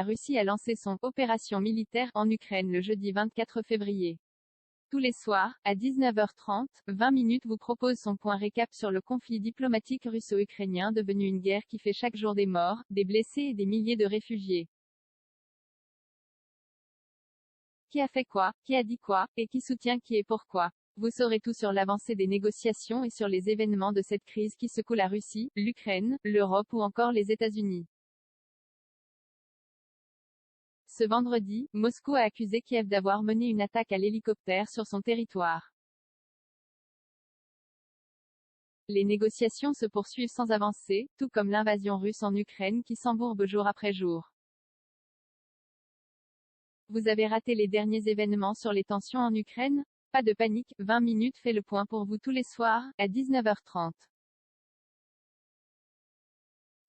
la Russie a lancé son « opération militaire » en Ukraine le jeudi 24 février. Tous les soirs, à 19h30, 20 minutes vous propose son point récap sur le conflit diplomatique russo-ukrainien devenu une guerre qui fait chaque jour des morts, des blessés et des milliers de réfugiés. Qui a fait quoi, qui a dit quoi, et qui soutient qui et pourquoi. Vous saurez tout sur l'avancée des négociations et sur les événements de cette crise qui secoue la Russie, l'Ukraine, l'Europe ou encore les États-Unis. Ce vendredi, Moscou a accusé Kiev d'avoir mené une attaque à l'hélicoptère sur son territoire. Les négociations se poursuivent sans avancée, tout comme l'invasion russe en Ukraine qui s'embourbe jour après jour. Vous avez raté les derniers événements sur les tensions en Ukraine? Pas de panique, 20 minutes fait le point pour vous tous les soirs, à 19h30.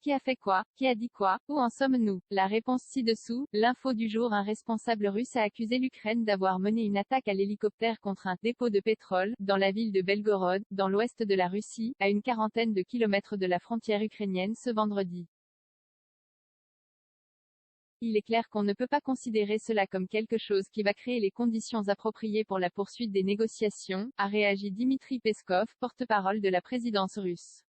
Qui a fait quoi? Qui a dit quoi? Où en sommes-nous? La réponse ci-dessous. L'info du jour. Un responsable russe a accusé l'Ukraine d'avoir mené une attaque à l'hélicoptère contre un dépôt de pétrole, dans la ville de Belgorod, dans l'ouest de la Russie, à une quarantaine de kilomètres de la frontière ukrainienne ce vendredi. Il est clair qu'on ne peut pas considérer cela comme quelque chose qui va créer les conditions appropriées pour la poursuite des négociations, a réagi Dmitri Peskov, porte-parole de la présidence russe.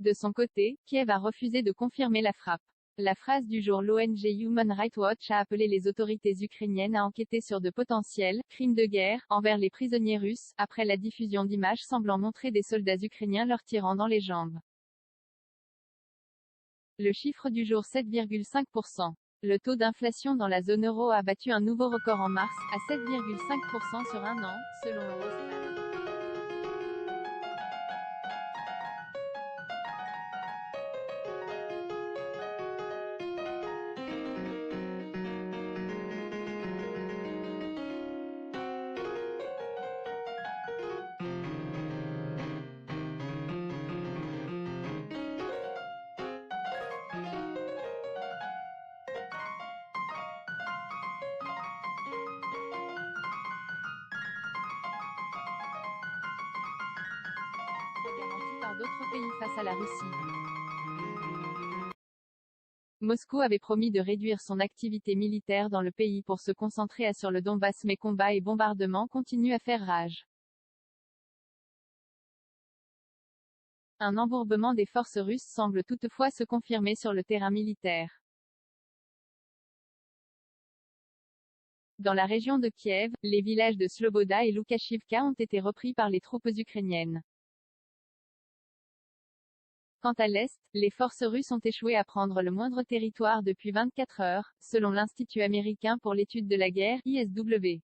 De son côté, Kiev a refusé de confirmer la frappe. La phrase du jour. L'ONG Human Rights Watch a appelé les autorités ukrainiennes à enquêter sur de potentiels « crimes de guerre » envers les prisonniers russes, après la diffusion d'images semblant montrer des soldats ukrainiens leur tirant dans les jambes. Le chiffre du jour. 7,5%. Le taux d'inflation dans la zone euro a battu un nouveau record en mars, à 7,5% sur un an, selon Eurostat. Garantie par d'autres pays face à la Russie. Moscou avait promis de réduire son activité militaire dans le pays pour se concentrer sur le Donbass, mais combats et bombardements continuent à faire rage. Un embourbement des forces russes semble toutefois se confirmer sur le terrain militaire. Dans la région de Kiev, les villages de Sloboda et Lukashivka ont été repris par les troupes ukrainiennes. Quant à l'Est, les forces russes ont échoué à prendre le moindre territoire depuis 24 heures, selon l'Institut américain pour l'étude de la guerre, ISW.